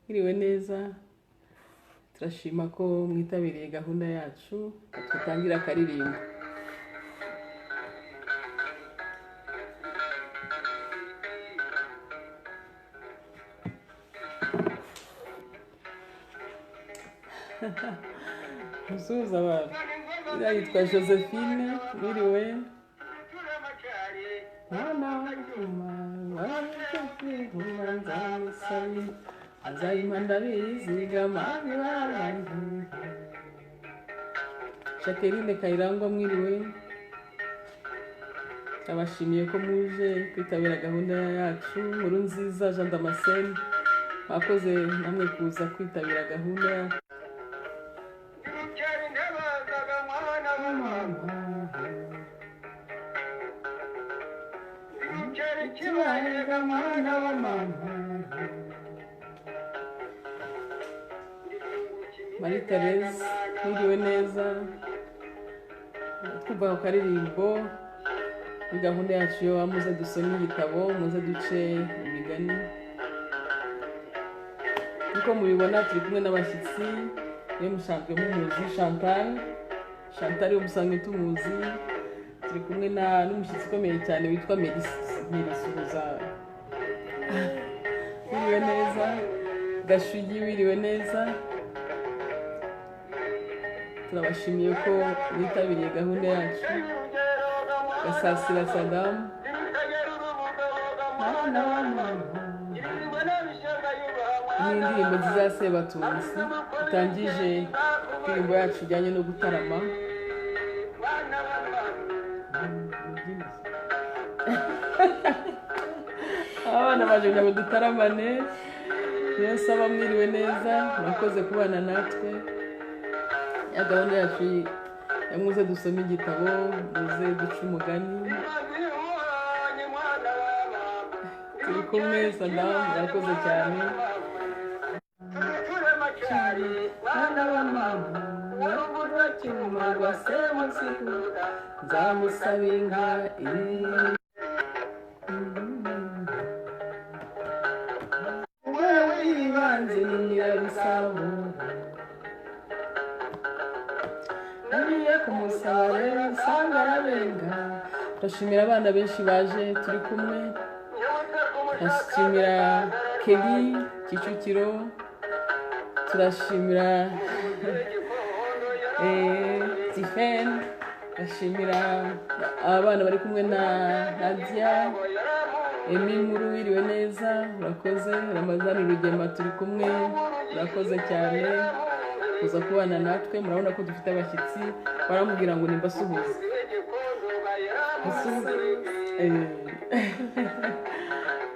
Iriwe neza, turashima ko mwitabiriye gahunda yacu, tutangira akaririmbo. Musuhuza abantu. Iriya yitwa Josephine, iriwe. Mwana w'intuma, nzamusabe, azayima ndabizigama bibarangiye. Jacqueline Kayirangwa, mwiriwe. Abashimiye ko muje kwitabira gahunda yacu. Nkuru nziza Jean Damascene, mwakoze namwe kuza kwitabira gahunda yacu. Marie Therese, mwiriwe neza. Twumva ku karirimbo muri gahunda yacu yo muze dusome igitabo, muze duce imigani. Nkuko mubibona turi kumwe n'abashyitsi, iyo musanzwe mumuzi Chantal yo musanzwe tumuzi. Turi kumwe n'umushyitsi ukomeye cyane witwa Merisuhuza. Wiriwe neza. Gashugi, wiriwe neza. Turabashimiye ko mwitabiriye gahunda yacu. Gasasira Sadamu, n'indirimbo nziza ya Sebatunzi itangije indirimbo yacu ijyanye no gutarama. Abana baje ngo dutaramane. Yesu aba mwiriwe neza, murakoze kubana natwe. Ya gahunda yacu muze dusome igitabo, muze duce umugani. Turi kumwe Sadamu, murakoze cyane. Nzamusaba inka w'ibanze ni Nyirabisabo. Nariye kumusaba rero usanga arabenga. Turashimira abana benshi baje turi kumwe. Turashimira Kelly Kicukiro. Turashimira Tiffen. Turashimira abana bari kumwe na Nadia. Emi Muru, wiriwe neza, urakoze. Ramazani Rugema turi kumwe, urakoze cyane kuza kubana natwe. Murabona ko dufite abashyitsi, baramubwira ngo nimbasuhuze.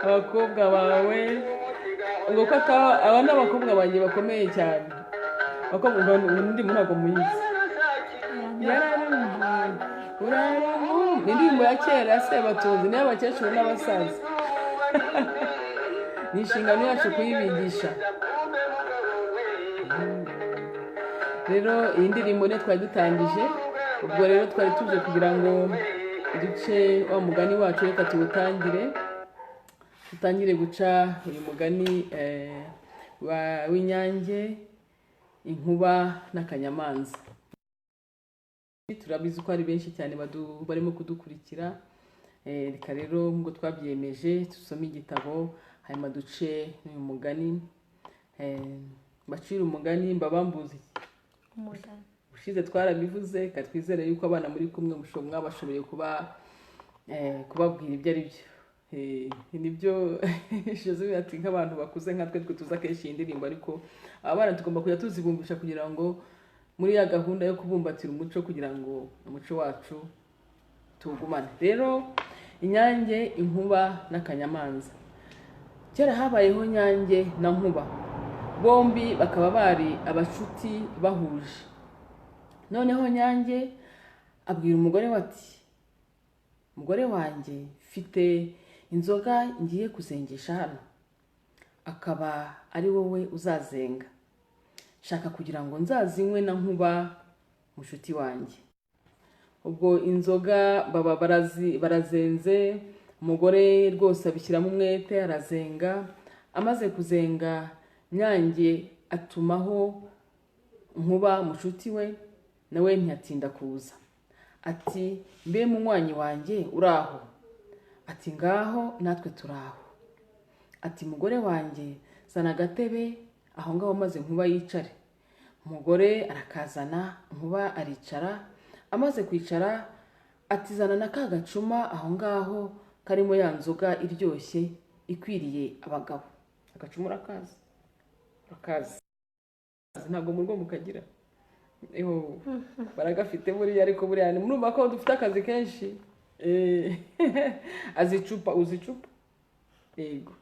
Abakobwa bawe ngo ko aba n'abakobwa banjye bakomeye cyane. Abakobwa undi ntabwo muyizi. Indirimbo ya kera ya Sebatunzi ni y'abakecuru n'abasaza. Ni inshingano yacu kuyibigisha. Rero iyi ndirimbo niyo twari dutangije. Ubwo rero twari tuje kugira ngo duce wa mugani wacu, reka tutangire guca uyu mugani w'inyange, inkuba n'akanyamanza. Turabizi ko ari benshi cyane barimo kudukurikira. Reka rero ngo twabyemeje dusome igitabo hanyuma duce uyu mugani. Bacira umugani mbabambuze umugani. Ushize twarabivuze, katwizere yuko abana muri kumwe mwabashoboye kubabwira ibyo ari byo. Nibyo Joseph ati nk'abantu bakuze nka twe tuza kenshi indirimbo, ariko abana tugomba kujya tuzibumbisha kugira ngo muri ya gahunda yo kubumbatira umuco, kugira ngo umuco wacu tugumane. Rero inyange, inkuba n'akanyamanza. Kera habayeho Nyange na Nkuba, bombi bakaba bari abashuti bahuje. Noneho Nyange abwira umugore we ati, umugore wanjye mfite inzoga ngiye kuzengesha hano, akaba ari wowe uzazenga. Shaka kugira ngo nzazinywe na Nkuba mushuti wanjye. Ubwo inzoga baba barazenze, umugore rwose abishyiramo umwete arazenga. Amaze kuzenga Nyange atumaho Nkuba mushuti we, nawe ntiyatinda kuza. Ati mbe munywanyi wanjye uraho? Ati ngaho natwe turaho. Ati mugore wanjye zana agatebe aho ngaho maze Nkuba yicare. Umugore arakazana, Nkuba aricara. Amaze kwicara ati zana na ka gacuma aho ngaho karimo ya nzoga iryoshye ikwiriye abagabo. Agacuma urakazi? Urakazi? Ntabwo mu rugo mukagira? Baragafite buriya, ariko buriya murumva ko dufite akazi kenshi. Azicupa, uzicupa? Yego.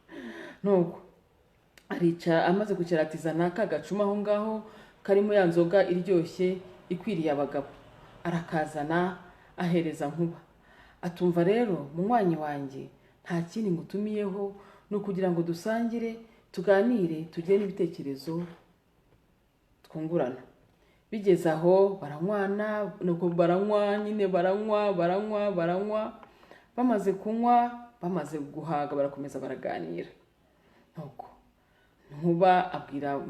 Nuko aricara, amaze kwicara ati zana ka gacuma aho ngaho karimo ya nzoga iryoshye ikwiriye abagabo. Arakazana ahereza Nkuba. Atumva rero munywanyi wanjye nta kindi ngutumiyeho, ni ukugira ngo dusangire, tuganire, tugire n'ibitekerezo twungurana. Bigeze aho baranywana, nuko baranywa nyine, baranywa. Bamaze kunywa, bamaze guhaga, barakomeza baraganira. Nuko Nkuba abwira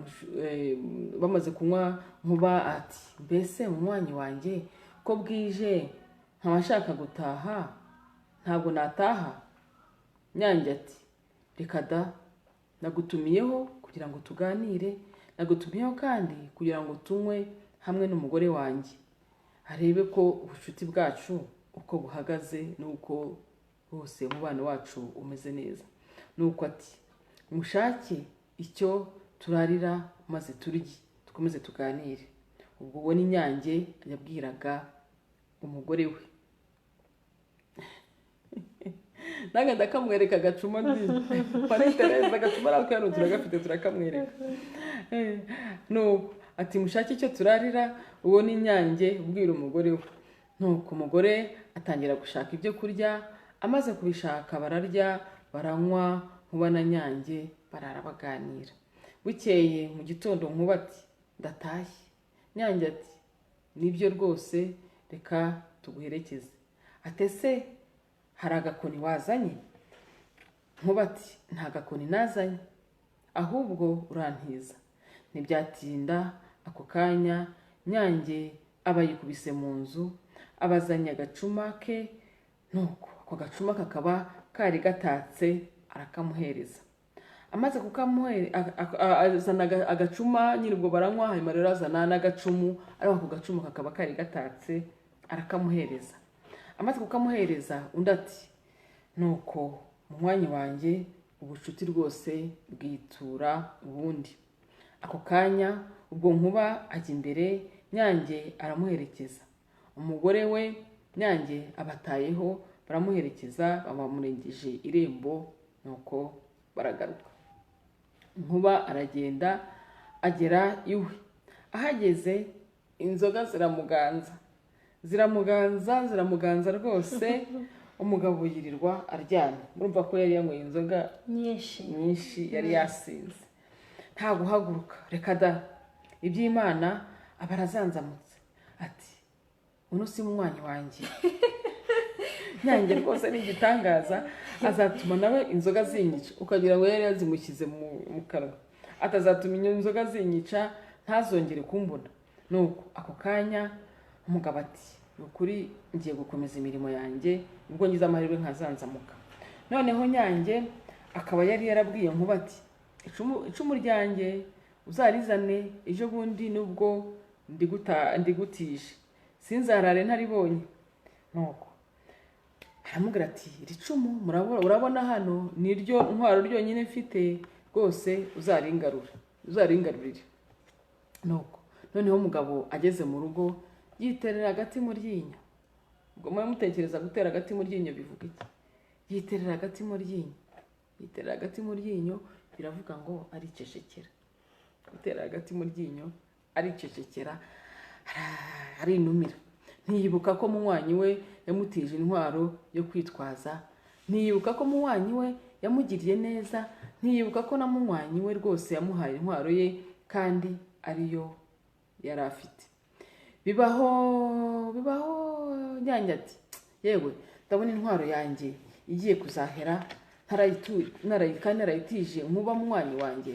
bamaze kunywa, Nkuba ati mbese munywanyi wanjye ko bwije nkaba nshaka gutaha, ntabwo nataha? Nyange ati reka da, nagutumiyeho kugira ngo tuganire, nagutumiyeho kandi kugira ngo tunywe hamwe n'umugore wanjye, arebe ko ubucuti bwacu uko buhagaze n'uko bose umubano wacu umeze neza. Nuko ati mushake icyo turarira maze turye, dukomeze tuganire. Ubwo uwo ni Nyange yabwiraga umugore we. Nange ndakamwereka agacuma Marie Tereza, agacuma natwe hano turagafite, turakamwereka. Nuko ati mushake icyo turarira, uwo ni Nyange ubwira umugore we. Nuko umugore atangira gushaka ibyo kurya. Amaze kubishaka bararya, baranywa. Nkuba na Nyange barara baganira. Bukeye mu gitondo Nkuba ati ndatashye. Nyange ati nibyo rwose, reka tuguherekeze. Atese hari agakoni wazanye? Nkuba ati nta gakoni nazanye, ahubwo urantiza. Ntibyatinda ako kanya Nyange aba yikubise mu nzu, abazanye agacuma ke. Nuko ako gacuma kakaba kari gatatse, arakamuhereza. Amaze azana agacuma nyine, ubwo baranywa, hanyuma rero azana n'agacumu, ariko ako gacumu kakaba kari gatatse, arakamuhereza. Amaze kukamuhereza, undi ati nuko munywanyi wanjye ubucuti rwose bwitura ubundi. Ako kanya ubwo Nkuba ajya imbere, Nyange aramuherekeza. Umugore we Nyange abatayeho, baramuherekeza, bamurengeje irembo. Nuko baragaruka. Nkuba aragenda agera iwe. Ahageze inzoga ziramuganza rwose. Umugabo yirirwa aryamye. Murumva ko yari yanyweye inzoga nyinshi, yari yasinze, nta guhaguruka. Reka da, iby'Imana aba arazanzamutse. Ati uno si munywanyi wanjye. Nyange rwose ni igitangaza, azatuma nawe inzoga zinyica, ukagira ngo yari yazimushyize mu kanwa. Atazatuma inzoga zinyica, ntazongere kumbona. Nuko ako kanya umugabo ati ukuri ngiye gukomeza imirimo yanjye, ubwo ngize amahirwe nkazanzamuka. Noneho Nyange akaba yari yarabwiye Nkuba ati icumu ryanjye uzarizane ejo bundi, nubwo ndigutije sinzarare ntaribonye. Nuko aramubwira ati iri cumu urabona hano niryo ntwaro ryonyine mfite, rwose uzaringarurire. Nuko noneho umugabo ageze mu rugo, yiterera agati mu ryinyo. Ubwo mwe mutekereza gutera agati mu ryinyo bivuga iki? Yiterera agati mu ryinyo. Yiterera agati mu ryinyo biravuga ngo aricecekera. Gutera agati mu ryinyo aricecekera, arinumira. Ntiyibuka ko munywanyi we yamutije intwaro yo kwitwaza. Ntiyibuka ko munywanyi we yamugiriye neza. Ntiyibuka ko na munywanyi we rwose yamuhaye intwaro ye kandi ariyo yari afite. Bibaho Nyange ati yewe ndabona intwaro yanjye igiye kuzahera, kandi narayitije Nkuba munywanyi wanjye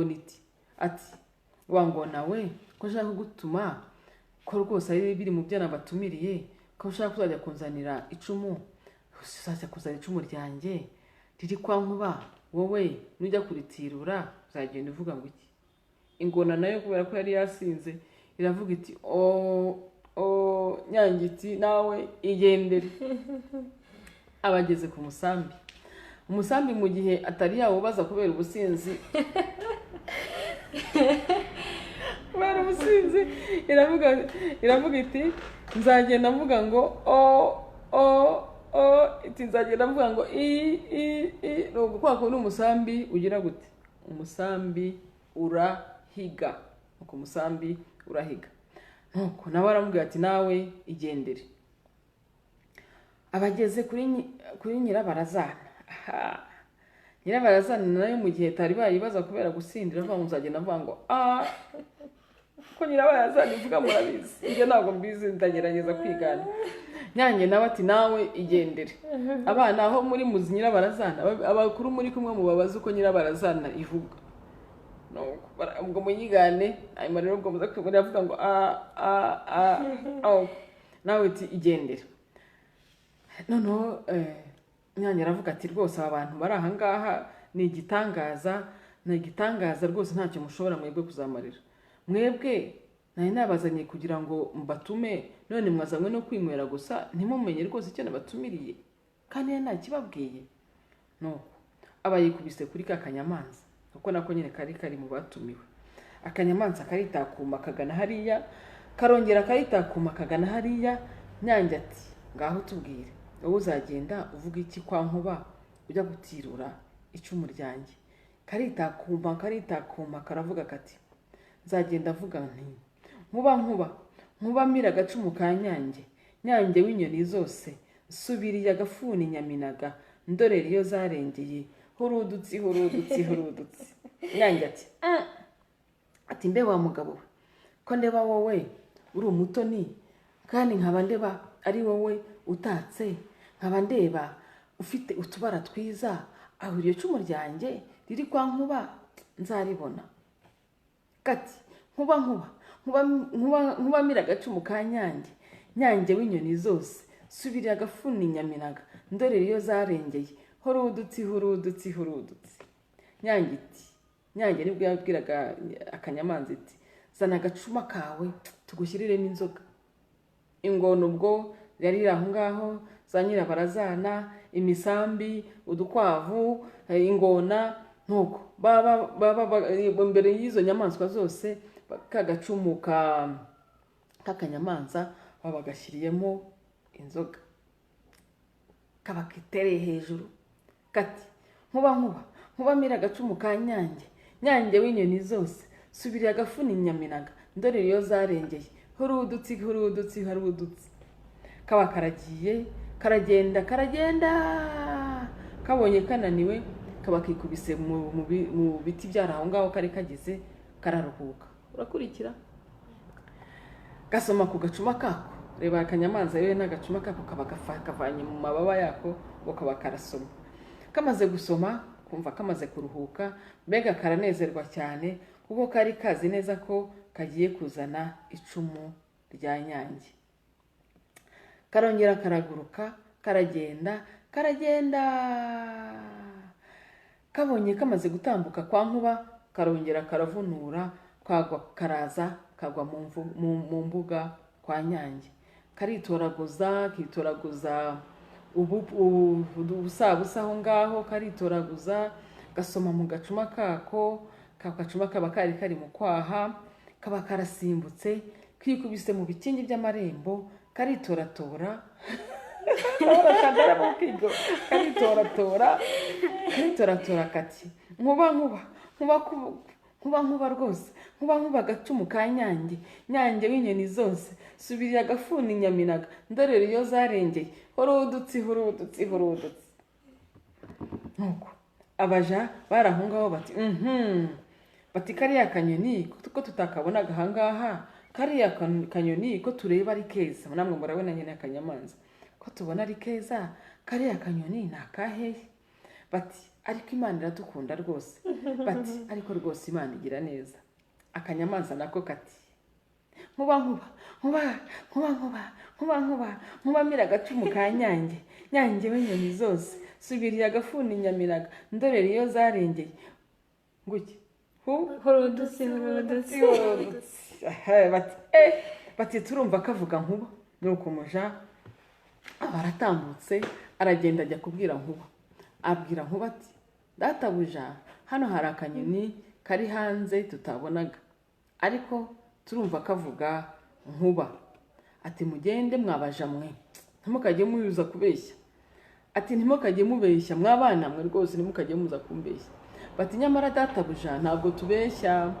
ingona ati wa ngona we ko ushaka kugutuma ko rwose ari biri mu byo nabatumiriye ko ushaka kuzajya kunzanira icumu uzajya kuzana icumu ryanjye riri kwa Nkuba wowe nujya kuritirura uzagenda uvuga ngo iki. Ingona nayo kubera ko yari yasinze iravuga iti Nyange iti nawe igendere. Abageze ku musambi, umusambi mu gihe atari yawubaza kubera ubusinzi iravuga iti nzagenda mvuga ngo nzagenda mvuga ngo nuko kwako n'umusambi ugira gute, umusambi urahiga, nuko umusambi urahiga. Nuko nawe aramubwira ati nawe igendere. Abageze kuri Nyirabarazana. Nyirabarazana nayo mu gihe tari bayibaza kubera gusindira avuga ngo nzagenda avuga ngo ko Nyirabarazana ivuga murabizi, ibyo ntabwo mbizi ndagerageza kwigana. Nyange nawe ati nawe igendere. Abana aho muri muzi Nyirabarazana, abakuru muri kumwe mubabaza uko Nyirabarazana ivuga. Ubwo muyigane hanyuma rero ubwo muza kwibona avuga ngo nawe ati igendere. Noneho Nyange aravuga ati rwose aba bantu bari aha ngaha ni igitangaza rwose ntacyo mushobora mwebwe kuzamarira. Mwebwe nari nabazanye kugira ngo mbatume, none mwazanywe no kwinywera gusa ntimumenye rwose icyo nabatumiriye kandi nta kibabwiye. Nuko abayikubise kuri ka kanyamanza, kuko nako nyine kari mu batumiwe. Akanyamanza karitakuma kagana hariya, karongera karitakuma kagana hariya. Nyange ati ngaho tubwire, wowe uzagenda uvuga iki kwa Nkuba ujya gutirura icumu ryanjye? Karitakuma karavuga kati nzagenda avuga nti Nkuba mira agacumu ka Nyange, Nyange w'inyoni zose, nsubiriye agafuni Nyaminaga, ndorera iyo zarengeye, hurudutsi. Nyange ati mbe wa mugabo we, ko ndeba wowe uri umutoni kandi nkaba ndeba ari wowe utatse, nkaba ndeba ufite utubara twiza, aho iryo cumu ryanjye riri kwa Nkuba nzaribona. Kati Nkuba mira agacumu ka Nyange, Nyange w'inyoni zose, subira agafuni Nyaminaga, ndorera iyo zarengeye, hurudutsi. Nyange iti Nyange nibwo yabwiraga akanyamanza iti zana agacuma kawe tugushyiriremo inzoga. Ingona ubwo yari iri aho ngaho, za nyirabarazana, imisambi, udukwavu, ingona, nuko imbere y'izo nyamaswa zose kagacumu k'akanyamanza baba bagashyiriyemo inzoga. Kaba kitereye hejuru kati nkuba mira agacumu ka Nyange, Nyange w'inyoni zose, subira agafuni Nyaminaga, ndore iyo zarengeye, hurudutsi hurudutsi harudutsi. Kaba karagiye karagenda kabonye kananiwe, kaba kikubise mu biti byari aho ngaho kari kageze, kararuhuka. Urakurikira? Gasoma ku gacuma kako, reba akanyamanza yewe n'agacuma kako kaba kavanye mu mababa yako ngo kaba karasoma. Kamaze gusoma kumva kamaze kuruhuka, mbega karanezerwa cyane kuko kari kazi neza ko kagiye kuzana icumu rya Nyange. Karongera karaguruka karagenda kabonye kamaze gutambuka kwa Nkuba, karongera karavunura karaza kagwa mu mbuga kwa Nyange. Karitoraguza ubusabusa aho ngaho, karitoraguza gasoma mu gacuma kako. Gacuma kaba kari mu kwaha, kaba karasimbutse kwikubise mu bikingi by'amarembo, karitoratora kati nkuba rwose, nkuba agacumu ka Nyange, Nyange w'inyoni zose, subira agafuni Nyaminaga, ndorere iyo zarengeye, hurudutsi hurudutsi hurudutsi. Nuko abaja barahungaho bati kariya kanyoni ko tutakabonaga aha ngaha, kariya kanyoni ko tureba ari keza, namwe murabona nyine akanyamanza ko tubona ari keza, kariya kanyoni ni akahehe? Bati ariko Imana iradukunda rwose, bati ariko rwose Imana igira neza. Akanyamanza nako kati nkuba mira agacumu ka Nyange, Nyange w'inyoni zose, subiriye agafuni Nyaminaga, ndorere iyo zarengeye, nguki hurudutsi bati turumva kavuga Nkuba. Nuko umuja abaratambutse aragenda ajya kubwira Nkuba, abwira Nkuba ati databuja, hano hari akanyoni kari hanze tutabonaga, ariko turumva kavuga Nkuba. Ati mugende mwabaja mwe, ntimukajye muyuza kubeshya. Ati ntimukajye mubeshya mwabana mwe rwose, ntimukajye muza kumbeshya. Bati nyamara databuja ntabwo tubeshya.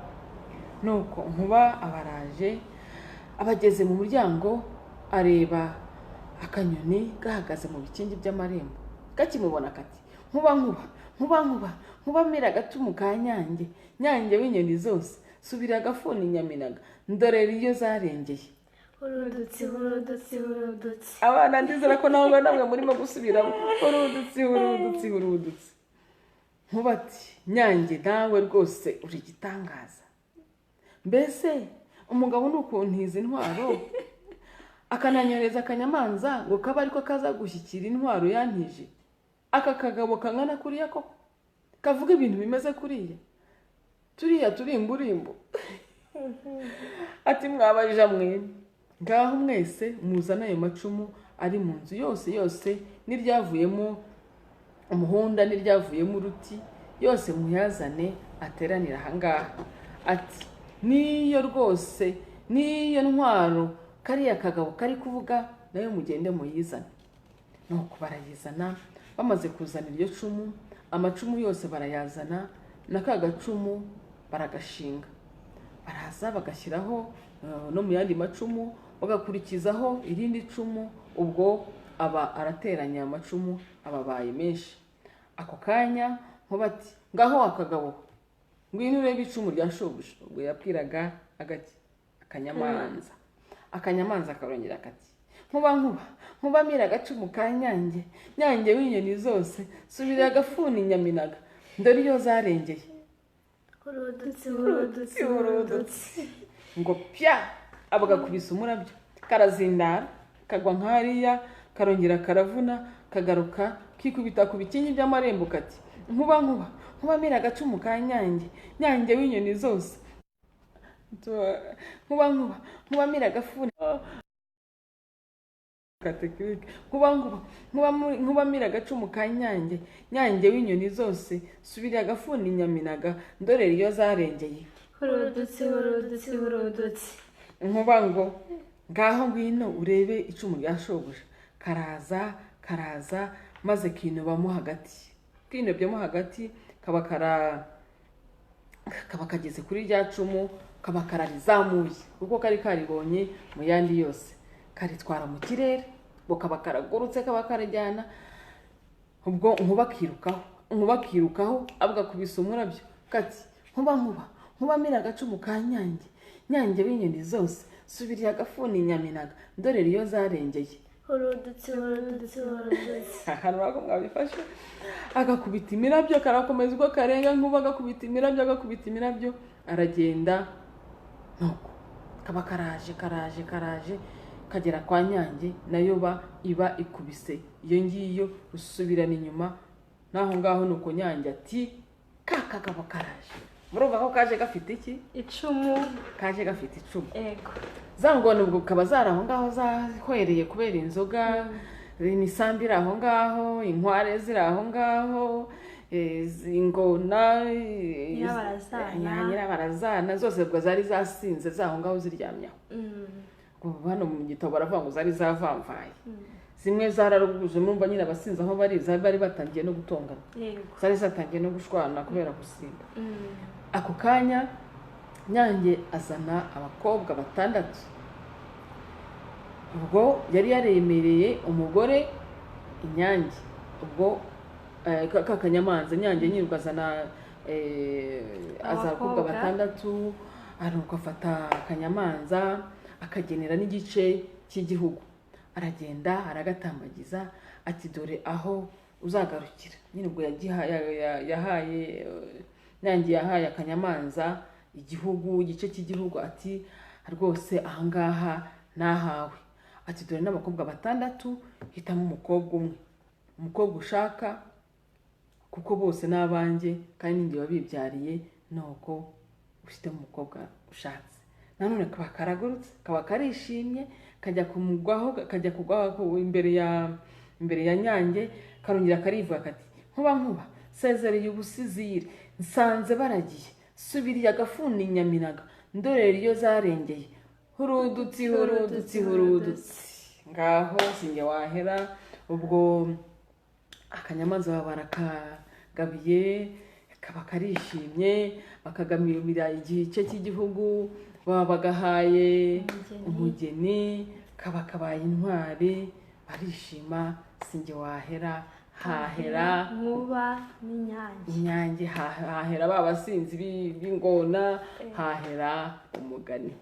Nuko Nkuba abaraje, abageze mu muryango, areba akanyoni gahagaze mu bikingi by'amarembo. Kakimubona kati nkuba mira agacumu ka Nyange, Nyange w'inyoni zose, subira agafuni Nyaminaga, ndorere iyo zarengeye, hurudutsi hurudutsi hurudutsi. Abana ndizera ko nawe namwe murimo gusubiramo hurudutsi hurudutsi hurudutsi. Nkuba ati Nyange nawe rwose uri igitangaza, mbese umugabo nukuntiza intwaro akananyoreza akanyamanza ngo kaba ariko kaza gushyikira intwaro yantije? Aka kagabo kangana kuriya koko kavuga ibintu bimeze kuriya? Turiya turimburimbo. Ati mwabaja mwe, ngaho mwese muzana ayo macumu ari mu nzu yose, n'iryavuyemo umuhunda n'iryavuyemo uruti, yose muyazane ateranira aha ngaha. Ati niyo rwose, niyo ntwaro kariya kagabo kari kuvuga, nayo mugende muyizane. Nuko barayizana. Bamaze kuzana iryo cumu, amacumu yose barayazana, n'aka gacumu baragashinga. Baraza bagashyiraho no mu yandi macumu, bagakurikizaho irindi cumu, ubwo aba arateranya amacumu ababaye menshi. Ako kanya Nkuba ati ngaho akagabo, ngwino urebe icumu rya shobuja. Ubwo yabwiraga akanyamanza. Akanyamanza karongera kati nkuba mira agacumu ka Nyange, Nyange w'inyoni zose, subira agafuni Nyaminaga, ndore iyo zarengeye, hurudutsi hurudutsi hurudutsi. ngo pya abagakubise umurabyo, karazindara kagwa nk'ariya, karongera karavuna, kagaruka kikubita ku bikingi by'amarembo kati nkuba nkuba nkuba mira agacumu ka nyange nyange w'inyoni zose nkuba nkuba nkuba mira agafuni katekirike nkuba mira agacumu ka nyange nyange w'inyoni zose subira agafuni nyaminaga ndorera iyo zarengeye hurudutsi hurudutsi hurudutsi nkuba ngo ngaho ngwino urebe icumu rya shobuja karaza maze kinubamo hagati kinubyemo hagati kaba kageze kuri rya cumu kaba kararizamuye kuko kari karibonye mu yandi yose karitwara mu kirere ngo kaba karagurutse kaba karajyana ubwo nkuba kirukaho abugakubisa umurabyo kati nkuba mira agacumu ka nyange w'inyoni zose subira agafuni nyaminaga ndorera iyo zarengeye hurudutsi hurudutsi hurudutsi ahantu bako mwabifashe agakubita imirabyo karakomeza uko karenga nkuba agakubita imirabyo aragenda nuko kaba karaje kagera kwa nyange nayo iba ikubise iyo ngiyo usubirana inyuma naho ngaho nuko nyange ati kakagabo karaje murumva ko kaje gafite iki icumu kaje gafite icumu ego za ngona ubwo kaba zari aho ngaho zahwereye kubera inzoga imisambi iri aho ngaho inkware ziri aho ngaho ingona nyirabarazana zose ubwo zari zasinze zaho ngaho ziryamyaho hano mu gitabo baravuga ngo zari zavamvaye zimwe zararuguje murumva nyine abasinze aho bari batangiye no gutongana zari zatangiye no gushwana kubera gusinda ako kanya nyange azana abakobwa 6 ubwo yari yaremereye umugore inyange ubwo kakanyamanza nyange nyirwa azana abakobwa 6 aruko afata akanyamanza akagenera n'igice cy'igihugu aragenda aragatambagiza ati dore aho uzagarukira nyine ubwo yahaye nyange yahaye akanyamanza igice cy'igihugu ati rwose ahangaha nahawe ati dore n'abakobwa 6 hitamo umukobwa ushaka kuko bose n'abanjye kandi ndi wabibyariye nuko ufite umukobwa ushatse nanone kaba karagurutse kaba karishimye kajya kugwaho imbere ya nyange karongera karivuga kati nkuba sezereye ubusizire nsanze baragiye subiriye agafuni nyaminaga ndorera iyo zarengeye hurudutsi ngaho sinjye wahera ubwo akanyamanza baba barakagabiye kaba karishimye bakagamira igice cy'igihugu baba bagahaye umugeni kaba kabaye intwari barishima sinjye wahera hahera nkuba inyange hahera babasinzi b'ingona hahera umugani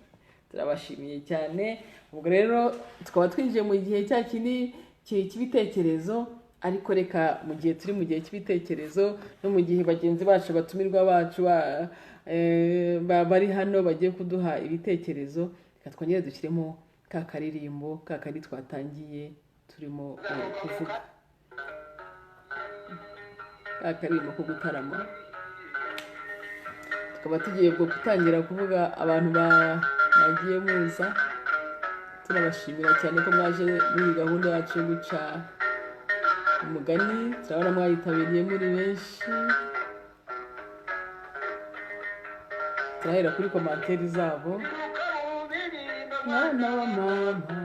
turabashimiye cyane ubwo rero tukaba twinjiye mu gihe cya kindi cy'ibitekerezo ariko reka mu gihe turi mu gihe cy'ibitekerezo no mu gihe bagenzi bacu batumirwa bacu bari hano bagiye kuduha ibitekerezo reka twongere dushyiremo ka karirimbo ka kari twatangiye turimo kuvuga akaririmbo ko gutarama tukaba tugiye gutangira kuvuga abantu bagiye muza turabashimira cyane ko mwaje muri gahunda yacu yo guca umugani turabona mwayitabiriye muri benshi turahera kuri komanteri zabo mwana wa mama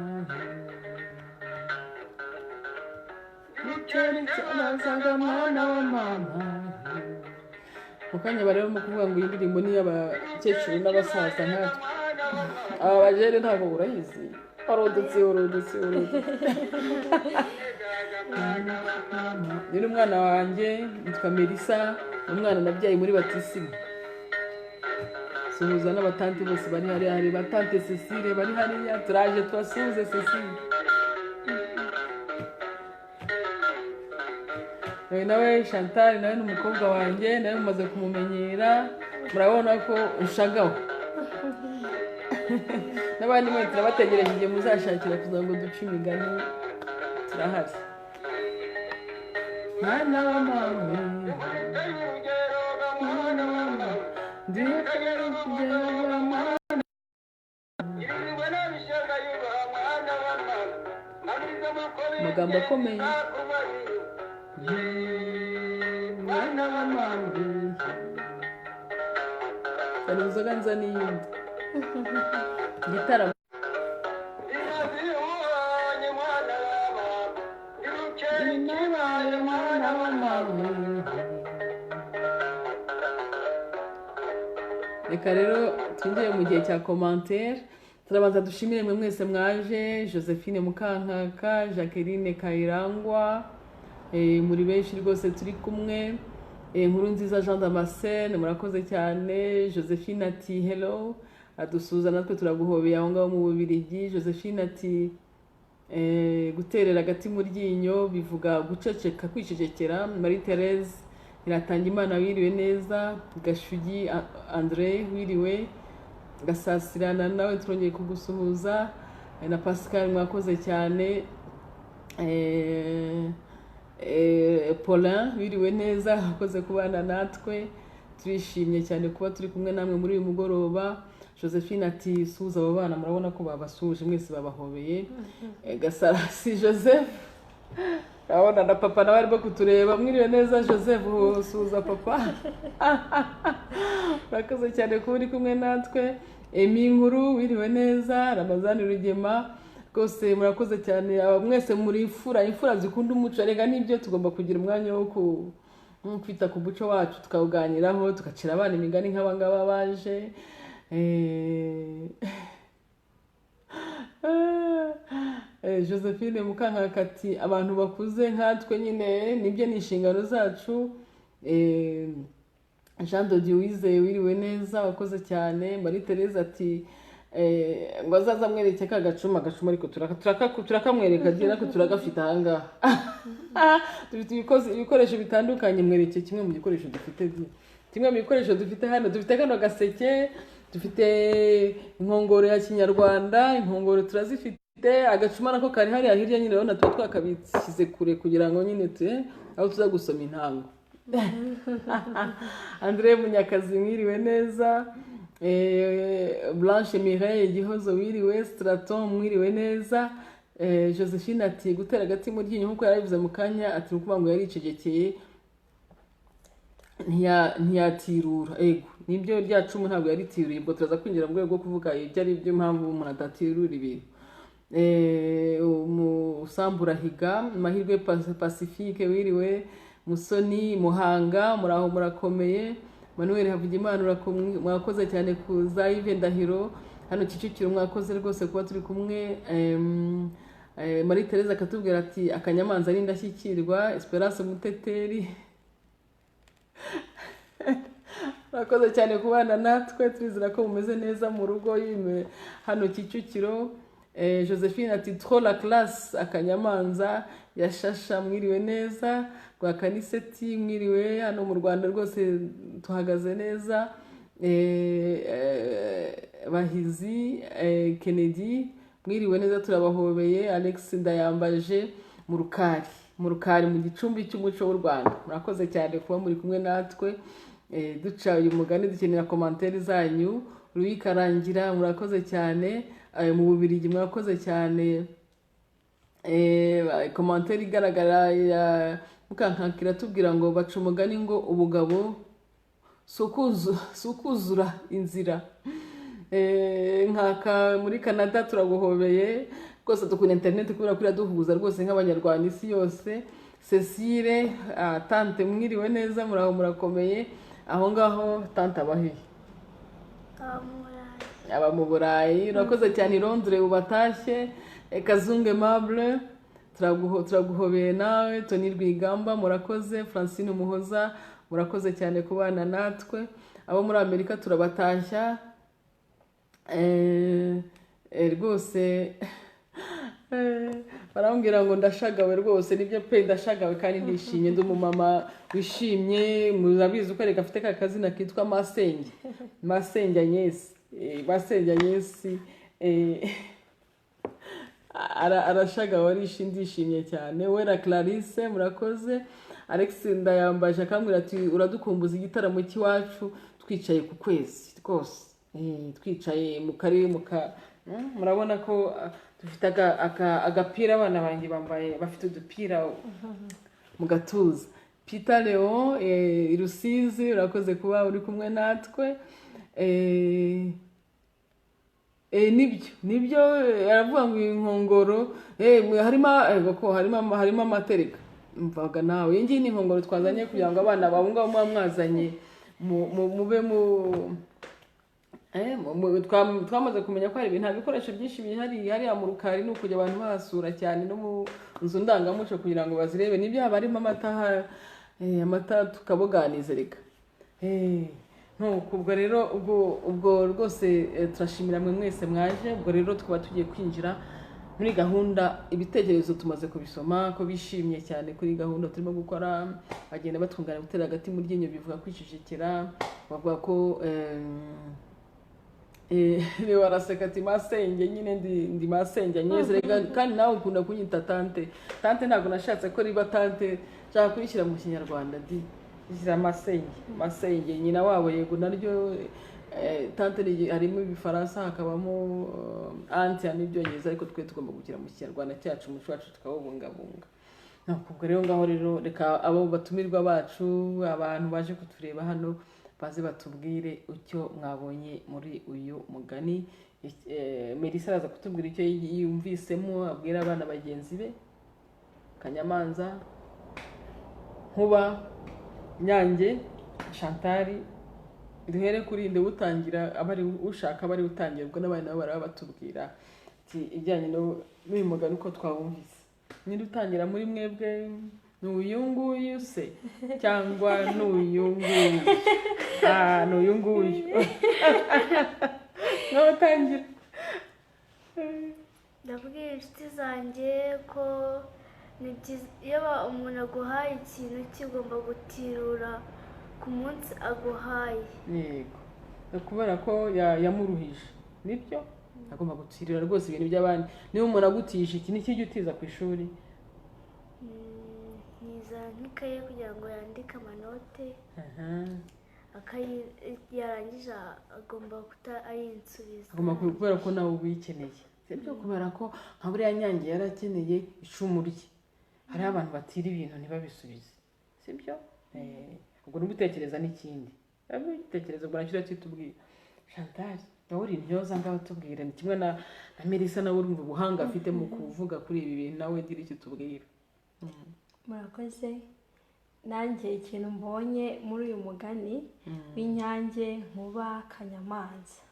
cyanazaga mwana wa mama mukanya barimo kuvuga ngo iyi ndirimbo ni y'abakecuru n'abasaza nkatwe aba bajene ntabwo urayizi urudutsi ni umwana wanjye yitwa Melissa umwana nabyaye muri batisimu suhuza n'abatanti bose bari hari batante Cecile bari hariya turaje tubasuhuze Cecile nawe Chantal nawe n'umukobwa wanjye nawe mumaze kumumenyera murabona ko ushagaho n'abandi mwese turabategereje igihe muzashakira kugira ngo duce imigani turahari mwana wa mama mwana wa mama ndiye kugera mwana amagambo akomeye mwana wa mama hari inzoga nza n'iyindi igitaramo mwana wa mama. Reka rero twinjiye mu gihe cya commentaire. Turabanza dushimire mwe mwese mwaje, Josephine Mukankaka, Jacqueline Kayirangwa, muri benshi rwose turi kumwe, Nkuru nziza Jean Damascene murakoze cyane, Josephine ati hello, adusuza natwe turaguhobeye aho ngaho mu Bubiligi. Josephine ati guterera agati mu ryinyo bivuga guceceka, kwicecekera. Marie Therese iratanga Imana wiriwe neza, Gashugi André wiriwe, Gasasirana nawe turongeye kugusuhuza, na Pascal mwakoze cyane, Paulin wiriwe neza, akoze kubana natwe, turishimye cyane kuba turi kumwe namwe muri uyu mugoroba. Josephine ati suza abo bana murabona ko babasuje mwese babahobeye. Gasarasi Joseph abona na papa nawe arimo kutureba, mwiriwe neza Joseph, suza papa. Murakoze cyane kuba uri kumwe natwe. Emi Nkuru wiriwe neza, Ramazani Rugema rwose murakoze cyane. Mwese muri imfura zikunda umuco, rega nibyo tugomba kugira umwanya wo kwita ku muco wacu tukawuganiraho, tugacira abana imigani nk'abangaba baje. Josephine Mukankaka ati abantu bakuze nkatwe nyine nibyo ni inshingano zacu. Jean de Dieu wizeye wiriwe neza, wakoze cyane. Marie Therese ati ngo azaza amwereke ka gacuma ariko turakamwereka agira ko turagafite ahangaha. Dufite ibikoresho bitandukanye, mwereke kimwe mu gikoresho dufite. Kimwe mu bikoresho dufite hano, dufite kano gaseke, dufite inkongoro ya kinyarwanda, inkongoro turazifite, agacuma nako kari hariya hirya nyine urabona tuba twakabishyize kure kugira ngo nyine aho tuza gusoma intango. André Munyakazi mwiriwe neza, Blanche Mireille Gihozo wiriwe, Straton mwiriwe neza. Josephine ati gutera agati mu ryinyo nkuko yarabivuze mu kanya, ati ukuvuga ngo yaricegekeye ntiyatirura. Ego nibyo rya cumu ntabwo yaritiruye, ubwo turaza kwinjira mu rwego rwo kuvuga ibyo ari byo mpamvu umuntu atatirura ibintu. Musamburahiga Mahirwe Pacifique wiriwe, Musoni Muhanga muraho murakomeye. Manuel Havugimana mwakoze cyane kuza. Yves Ndahiro hano Kicukiro mwakoze rwose kuba turi kumwe. Marie Therese akatubwira ati akanyamanza ari indashyikirwa. Esperance Muteteri mwakoze cyane kubana natwe, turizera ko mumeze neza mu rugo yime hano Kicukiro. Josephine ati trop la classe akanyamanza yashasha mwiriwe neza. Rwakaniseti mwiriwe, hano mu Rwanda rwose tuhagaze neza. Bahizi Kennedy mwiriwe neza turabahobeye. Alex Ndayambaje mu Rukari mu gicumbi cy'umuco w'u Rwanda, murakoze cyane kuba muri kumwe natwe. Duca uyu mugani dukenera commentaire zanyu. Louis Karangira murakoze cyane, mu Bubiligi mwakoze cyane. Commentaire igaragara ya Mukankakira tubwira ngo baca umugani ngo ubugabo sukuzura inzira. Nkaka muri Canada turaguhobeye rwose, dukunda internet kubera ko iraduhuza rwose nk'abanyarwanda isi yose. Cecile tante mwiriwe neza, muraho murakomeye aho ngaho. Tante abahe aba mu Burayi, urakoze cyane. Londres ubatashye. Kazunge Mable turaguhobeye nawe. Tony Rwigamba murakoze. Francine Muhoza murakoze cyane kubana natwe. Abo muri Amerika turabatashya rwose. Barambwira ngo ndashagawe rwose, nibyo pe ndashagawe kandi ndishimye. Ndi umumama wishimye, murabizi uko reka afite ka kazina kitwa Masenge Agnes. arashagawe arisha ndishimye cyane. Wera Clarisse murakoze. Alex Ndayambaje akambwira ati uradukumbuza igitaramo cy'iwacu twicaye ku kwezi rwose, twicaye mu kari murabona ko dufite agapira, abana banjye bambaye bafite udupira mu gatuza. Peter Leon i Rusizi urakoze kuba uri kumwe natwe. Nibyo aravuga ngo inkongoro harimo amatereka mvaga nawe. Iyi ngiyi ni inkongoro twazanye kugira ngo abana babunga mwazanye mube twamaze kumenya ko hari ibintu bikoresho byinshi bihari hariya mu Rukari, ni ukujya abantu bahasura cyane no mu nzu ndangamuco kugira ngo bazirebe. Nibyo haba harimo amata tukabuganiza reka. Ubwo rero ubwo rwose turashimira mwe mwese mwaje. Ubwo rero tukaba tugiye kwinjira muri gahunda. Ibitekerezo tumaze kubisoma ko bishimye cyane kuri gahunda turimo gukora, bagenda batwungana gutera hagati mu ryinyo bivuga kwicecekera, bavuga ko ni waraseka ati masenge nyine ndi masenge nyeze kandi nawe ukunda kunyita tante. Tante ntabwo nashatse ko riba tante, nshaka kuyishyira mu Kinyarwanda ishyira masenge nyina wabo. Yego naryo tante harimo ibifaransa hakabamo anti n'ibyongereza, ariko twe tugomba gukira mu Kinyarwanda cyacu, umuco wacu tukawubungabunga. Ubwo rero ngaho rero reka abo batumirwa bacu, abantu baje kutureba hano baze batubwire icyo mwabonye muri uyu mugani. Melissa araza kutubwira icyo yumvisemo, abwira abana bagenzi be, Kanyamanza, Nkuba, Nyange, Chantal. Duhere kuri nde utangira, abari ushaka bari utangira, ubwo n'abana nabo baraba batubwira ijyanye n'uyu mugani uko twawumvise. Ninde utangira muri mwebwe? N'uyu nguyu se cyangwa n'uyu nguyu? N'uyu nguyu. Nawe utangira. Ndabwira inshuti zanjye ko ni byiza iyo umuntu aguhaye ikintu kigomba gutirura ku munsi aguhaye. Yego, kubera ko yamuruhije, nibyo agomba gutirira rwose ibintu by'abandi. Niba umuntu agutije iki nikijya utiza ku ishuri? Niza nk'ikaye kugira ngo yandike amanote, yarangije agomba ayinsubiza. Agomba kubera ko nawe ubikeneye, sibyo? Kubera ko nka buriya Nyange yarakeneye icumu rye, hariho abantu batira ibintu ntibabisubize, sibyo? Ubwo n'ugutekereza n'ikindi, abitekereza ubwo nacyo kitubwira. Chantal nawe uri intyoza ngaho tubwire, ni kimwe na Melissa nawe urumva ubuhanga afite mu kuvuga kuri ibi bintu, nawe gira icyo tubwira. Murakoze. Nanjye ikintu mbonye muri uyu mugani w'Inyange, Nkuba, Kanyamanza,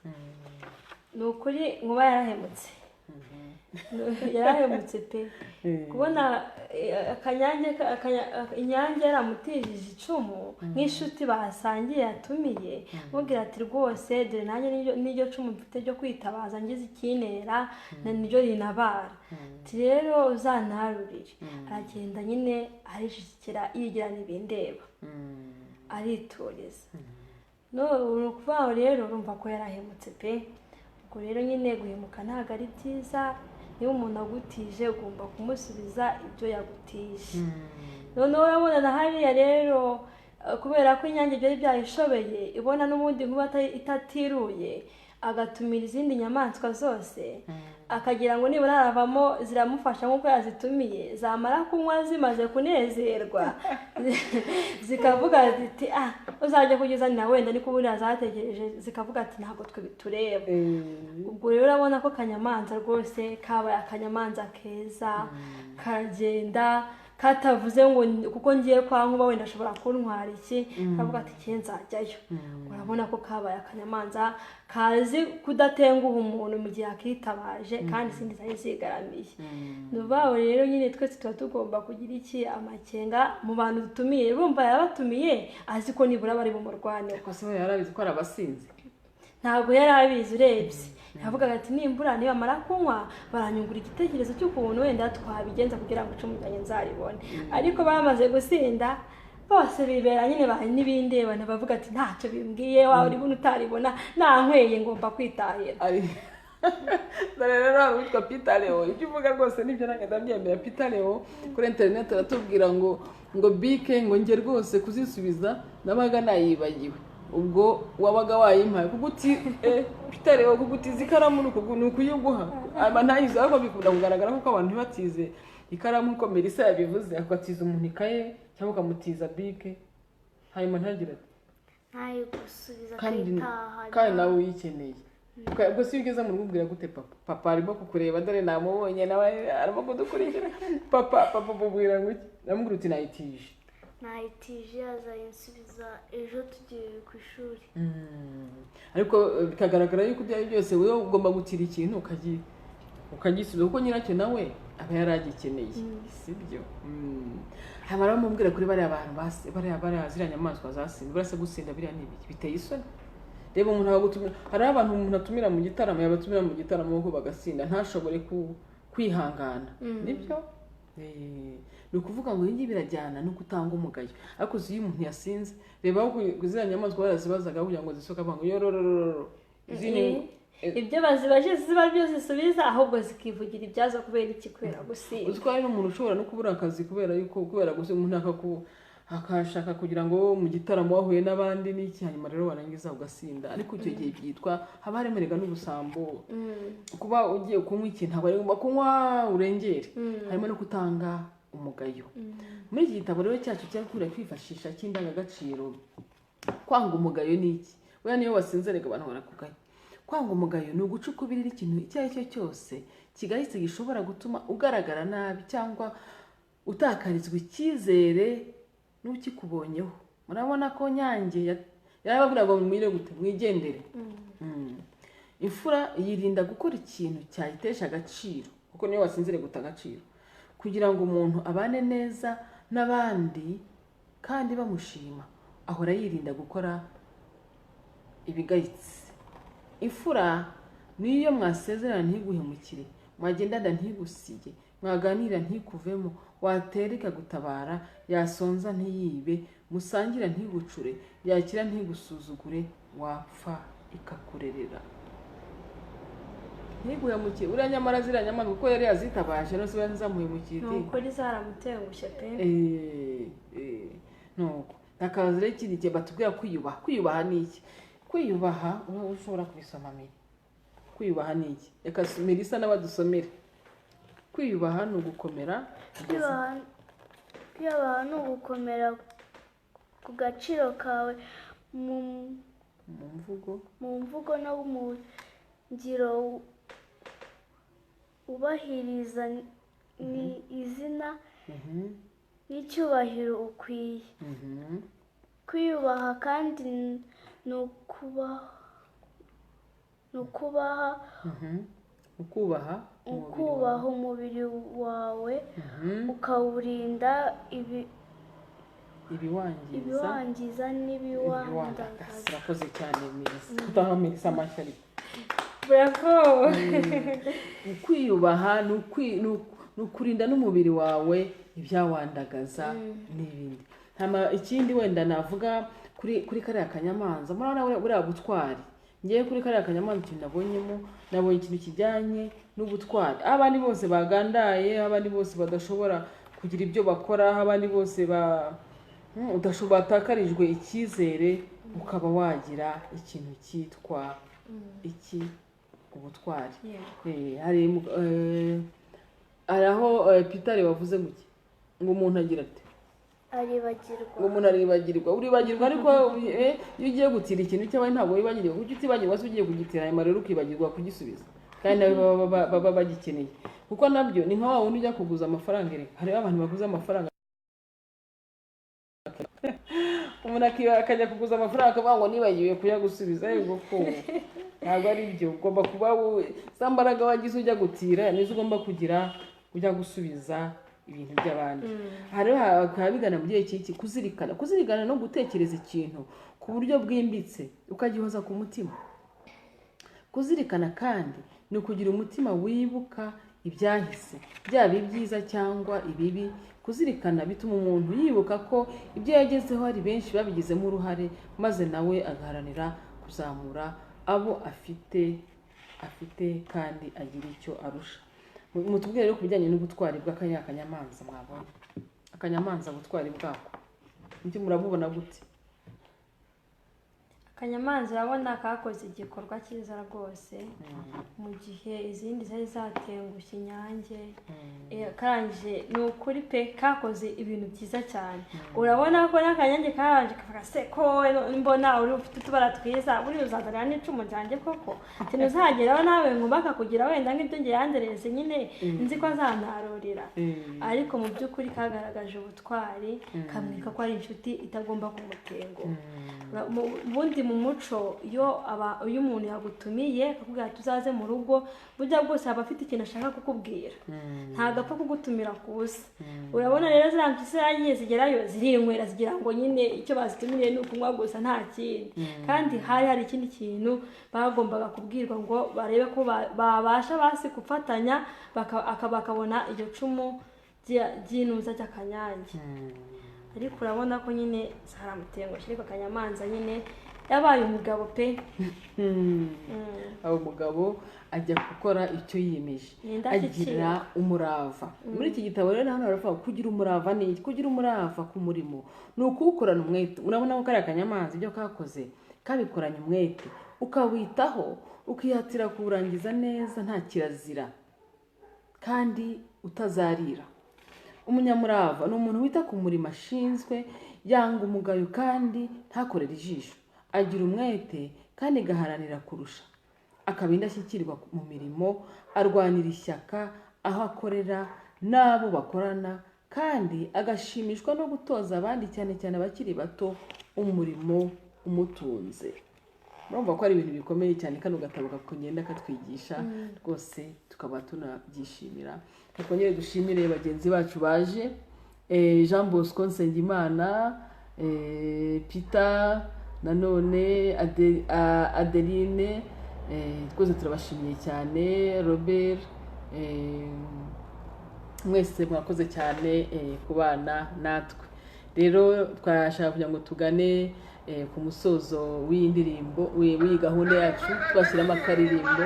ni ukuri Nkuba yarahemutse. Yarahemutse pe. Kubona Inyange yaramutijije icumu nk'inshuti basangiye yatumiye, mubwira ati rwose dore nanjye n'iryo cumu mfite ryo kwitabaza ngize ikinera niryo rinabara, ati rero uzantarurire. Aragenda nyine arishikira yigirana ibindeba aritoreza. Ni ukuvuga ngo rero urumva ko yarahemutse pe. Ubwo rero nyine guhemuka ntabwo ari byiza. Niba umuntu agutije ugomba kumusubiza ibyo yagutije. Noneho urabona na hariya rero kubera ko Inyange byari byayishobeye, ibona n'ubundi Nkuba itatiruye, agatumira izindi nyamaswa zose, akagira ngo nibura haravamo ziramufasha nk'uko yazitumiye, zamara kunywa zimaze kunezerwa zikavuga ziti uzajya kugezanira wenda niko buriya zategereje, zikavuga ati ntabwo twe bitureba. Ubwo rero urabona ko Kanyamanza rwose kabaye akanyamanza keza, karagenda katavuze ngo kuko ngiye kwa Nkuba wenda ashobora kuntwara iki, kavuga ati nzajyayo. Urabona ko kabaye akanyamanza kazi kudatenguha umuntu mu gihe akitabaje, kandi izindi zari zigaramiye. Nubaho rero nyine twese tuba tugomba kugira iki, amakenga mu bantu dutumiye. Urumva yarabatumiye azi ko nibura bari bumurwane. Ko se yarabizi ko arabasinzi? Ntabwo yarabizi urebye. Yavugaga ati nimbura nibamara kunywa baranyungura igitekerezo cy'ukuntu wenda twabigenza kugira ngo icumu ryanjye nzaribone. Ariko bamaze gusinda bose bibera nyine bahe n'ibindeba, bavuga ati ntacyo bimbwiye, wawe uri buno utaribona nankweye ngomba kwitahira. dore rero hari uwitwa Peter Leo, ibyo uvuga rwose nibyo nanjye ndabyemera. Peter Leo kuri internet aratubwira ngo bike ngo njye rwose kuzisubiza nabaga nayibagiwe, ubwo wabaga wayimpaye kuguti Peter Leo kugutiza ikaramu ni ukuyiguha ntayizi, ariko bikunda kugaragara ko abantu ntibatize ikaramu uko Melissa yabivuze, akatiza umuntu ikaye cyangwa ukamutiza bike hanyuma ntagira ntayigusubiza kandi nawe uyikeneye. Ubwo si ugeze mu rugo ubwira gute papa arimo kukureba, dore namubonye nawe arimo kudukurikira, papa ubwira ngo iki? Namubwira uti nayitije azayinsubiza ejo tugiye ku ishuri. ariko bikagaragara yuko ibyo ari byose wowe ugomba gutira ikintu ukagisubiza kuko nyiracyo nawe aba yaragikeneye, sibyo? Hamara mubwira kuri bariya bantu bariya ziriya nyamaswa zasinze, burase gusinda biriya n'ibiki biteye isoni. Reba umuntu abagutumira, hari abantu umuntu atumira mu gitaramo, yabatumira mu gitaramo ko bagasinda ntashobore kwihangana, nibyo? Ni ukuvuga ngo iyi birajyana no gutanga umugayo. Ariko iyo umuntu yasinze, reba aho ziriya nyamaswa barazibazaga kugira ngo zisoka ngo yororororo, ibyo bazibaje ziba byose zisubiza, ahubwo zikivugira ibyazo kubera iki? Kubera gusinda. Uziko hari n'umuntu ushobora no kubura akazi kubera gusa umuntu akashaka kugira ngo mu gitaramo wahuye n'abandi n'iki, hanyuma rero warangiza ugasinda. Ariko icyo gihe byitwa haba harimo rega n'ubusambo. Kuba ugiye kunywa ikintu ntabwo ari ngombwa kunywa urengere, harimo no gutanga umugayo. Muri iki gitabo rero cyacu cyakura kwifashisha cy'indangagaciro, kwanga umugayo ni iki? Weya niyo wasinze rega abantu barakugaya. Kwanga umugayo ni ugucukubirira ikintu icyo ari cyo cyose kigahise gishobora gutuma ugaragara nabi cyangwa utakarizwa icyizere n'ukikubonyeho. Murabona ko Nyange yarababwira ngo mwire gute mwigendere. Imfura yirinda gukora ikintu cyayitesha agaciro, kuko niyo wasinzire guta agaciro, kugira ngo umuntu abane neza n'abandi kandi bamushima, ahora yirinda gukora ibigayitse. Imfura niyo mwasezerana ntiguhemukire, mwagendana ntigusige, mwaganira ntikuvemo, watera ikagutabara, yasonza ntiyibe, musangira ntigucure, yakira ntigusuzugure, wapfa ikakurerera. Ntiguhemukire. Uriya nyamara ziriya nyamaswa kuko yari yazitabaje no ziba zamuhemukiye. Nuko zaramutengushye pe. Nuko akaza rero ikindi gihe batubwira kwiyubaha. Kwiyubaha ni iki? Kwiyubaha ushobora kubisoma mbere. Kwiyubaha ni iki? Reka Melissa n'abadusomere. Kwiyubaha ni ugukomera. Kwiyubaha ni ugukomera ku gaciro kawe mu mvugo no mu ngiro, ubahiriza ni izina n'icyubahiro ukwiye. Kwiyubaha kandi ni ukubaha umubiri wawe, ukawurinda ibiwangiza n'ibiwandagaza. Urakoze cyane Melissa. Utaha Melissa amashyari. Bravo. Kwiyubaha ni ukurinda n'umubiri wawe ibyawandagaza n'ibindi. Ikindi wenda navuga kuri kariya kanyamanza, murabona buriya butwari. Ngiye kuri kariya kanyamanza ikintu nabonye ikintu kijyanye n'ubutwari. Abandi bose bagandaye, abandi bose badashobora kugira ibyo bakora, abandi bose batakarijwe icyizere, ukaba wagira ikintu cyitwa ubutwari. Hari aho Peter wavuze ngo umuntu agira ati aribagirwa. Umuntu aribagirwa. Uribagirwa ariko iyo ugiye gutira ikintu cyawe ntabwo wibagirwa. Kuko utibagirwa se ugiye kugitira hanyuma rero ukibagirwa kugisubiza. Kandi nawe baba bagikeneye. Kuko nabyo ni nka wa wundi ujya kuguza amafaranga. Hari abantu baguza amafaranga. Umuntu akajya kuguza amafaranga akavuga ngo nibagiwe kuyagusubiza. Yego ko ntabwo ari byo. Ugomba kuba za mbaraga wagize ujya gutira nizo ugomba kugira ujya gusubiza ibintu by'abandi. Hariho hakabigana mu gihe cy'iki kuzirikana no gutekereza ikintu ku buryo bwimbitse ukagihoza ku mutima. Kuzirikana kandi ni ukugira umutima wibuka ibyahise, byaba ibyiza cyangwa ibibi. Kuzirikana bituma umuntu yibuka ko ibyo yagezeho hari benshi babigizemo uruhare, maze nawe agaharanira kuzamura abo afite afite kandi agira icyo arusha. Mutubwire rero ku bijyanye n'ubutwari bw'akanyamanza mwabonye. Akanyamanza ubutwari bwako ibyo murabubona gute? akanyamanza urabona kakoze igikorwa cyiza rwose mu gihe izindi zari zatengushye inyange karangije ni ukuri pe kakoze ibintu byiza cyane. urabona ko n'akanyange karangije kavuga se ko mbona uri ufite utubara twiza buri uzazanira n'icumu ryanjye koko ntuzageraho nawe ngubaka kugira wenda nk'ibyo nge yandereze nyine nzi ko azantarurira. ariko mu by'ukuri kagaragaje ubutwari kamwereka ko ari inshuti itagomba kumutenguha. ubundi mu muco iyo umuntu yagutumiye akakubwira tuzaze mu rugo burya bwose aba afite ikintu ashaka kukubwira ntabwo apfa kugutumira ku busa. urabona rero ziriya mpyisi yagiye zigerayo zirinywera zigira ngo nyine icyo bazitumiriye ni ukunywa gusa nta kindi. kandi hari ikindi kintu bagombaga kubwirwa ngo barebe ko babasha basi gufatanya bakabona iryo cumu ry'inuza ry'akanyange. ariko urabona ko nyine zaramutengushye ariko akanyamanza nyine yabaye umugabo pe. abo mugabo ajya gukora icyo yiyemeje agira umurava. muri iki gitabo rero hano baravuga kugira umurava ni iki? kugira umurava ku murimo ni ukuwukorana umwete. urabona ko kariya akanyamanza ibyo kakoze kabikoranye umwete ukawitaho ukihatira kuwurangiza neza nta kirazira kandi utazarira. umunyamurava ni umuntu wita ku murimo ashinzwe yanga umugayo kandi ntakorere ijisho agira umwete kandi agaharanira kurusha akaba indashyikirwa mu mirimo arwanira ishyaka aho akorera n'abo bakorana kandi agashimishwa no gutoza abandi cyane cyane abakiri bato umurimo umutunze. murumva ko ari ibintu bikomeye cyane kano gatabo kakugenda katwigisha rwose tukaba tunabyishimira. tukongere dushimire bagenzi bacu baje Jean Bosco Nsengimana, Peter nanone Adeline, twese turabashimiye cyane, Robert, mwese mwakoze cyane kubana natwe. rero twashaka kugira ngo tugane ku musozo w'iyi ndirimbo w'iyi gahunda yacu twashyiramo akaririmbo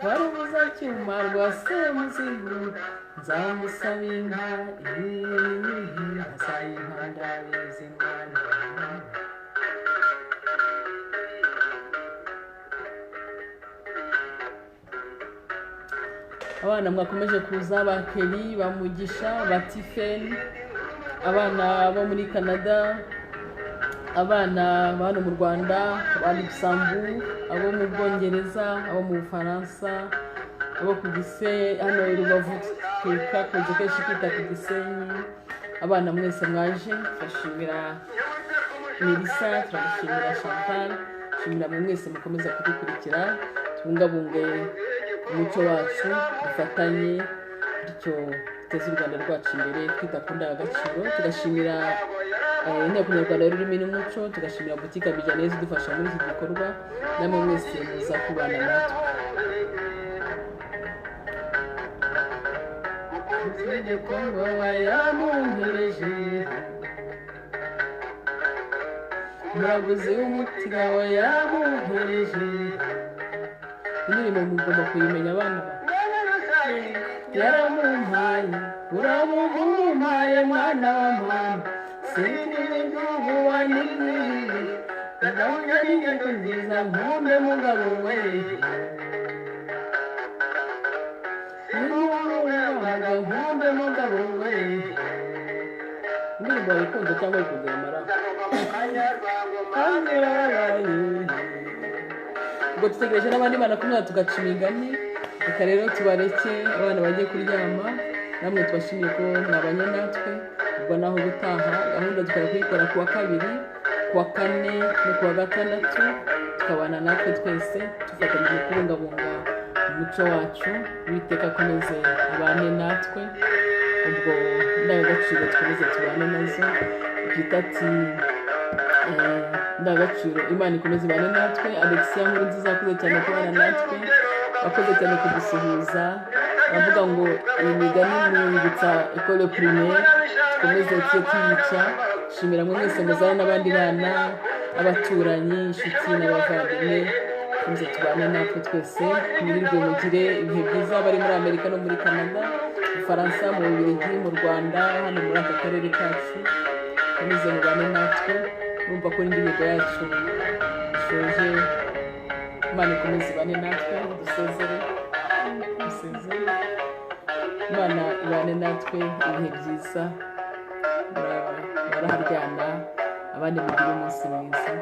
warabuza cyuma rwa semuzigu nzamusaba inka asaye inka ndabizi mwana. abana mwakomeje kuza ba Kelly, ba Mugisha, ba Tiffany, abana bo muri Canada, abana hano mu Rwanda, aba Luxembourg, abo mu Bwongereza, abo mu Bufaransa, abo ku Gisenyi hano i Rubavu kakoze kenshi kwita ku Gisenyi. abana mwese mwaje turashimira Melissa, turashimira Chantal, turashimira mwese mukomeza kudukurikira. tubungabunge umuco wacu dufatanye bityo duteze u Rwanda rwacu imbere twita ku ndangagaciro. tugashimira inteko nyarwanda y'ururimi n'umuco, tugashimira butike Bijaneze idufasha muri iki gikorwa, namwe mwese muza kubana natwe. muraguzi w'umutima wa yamuhereje. indirimbo mugomba kuyimenya abana yaramumpaye uramumpaye mwana wa mama sindibugu wanimwiri ndabona n'ingendo nziza nkumbe mugabo we nkumbe mugabo we. indirimbo wayikunze cyangwa yikunze amara ubwo dutegereje n'abandi bana kumwe tugaca imigani. reka rero tubareke abana bagiye kuryama, namwe tubashimiye ko mwabanye natwe. ubwo naho gutaha gahunda tukaba kuyikora kuwa kabiri, kuwa kane no kuwa gatandatu, tukabana natwe twese tufatanyije kubungabunga umuco wacu. Uwiteka akomeze abane natwe, ubwo indangagaciro twese tubane nazo. Twita ati indangagaciro Imana ikomeze ibane natwe. Alexia Nkurunziza akoze cyane kubana natwe, akoze cyane kudusuhuza. bavuga ngo iyi migani mwibutsa école primaire, dukomeze tuyica. shimira mwe mwese muzana n'abandi bana abaturanyi, inshuti n'abavandimwe, muze tubane natwe twese, mwirirwe mugire ibihe byiza bari muri Amerika no muri Canada, mu Bufaransa, mu Bubiligi, mu Rwanda, hano muri aka karere kacu, muze mubane natwe, urumva ko indirimbo yacu ishoje. Imana ikomeze ibane natwe, dusezere. Imana ibane natwe ibihe byiza, muraharyana, abandi mugire umunsi mwiza.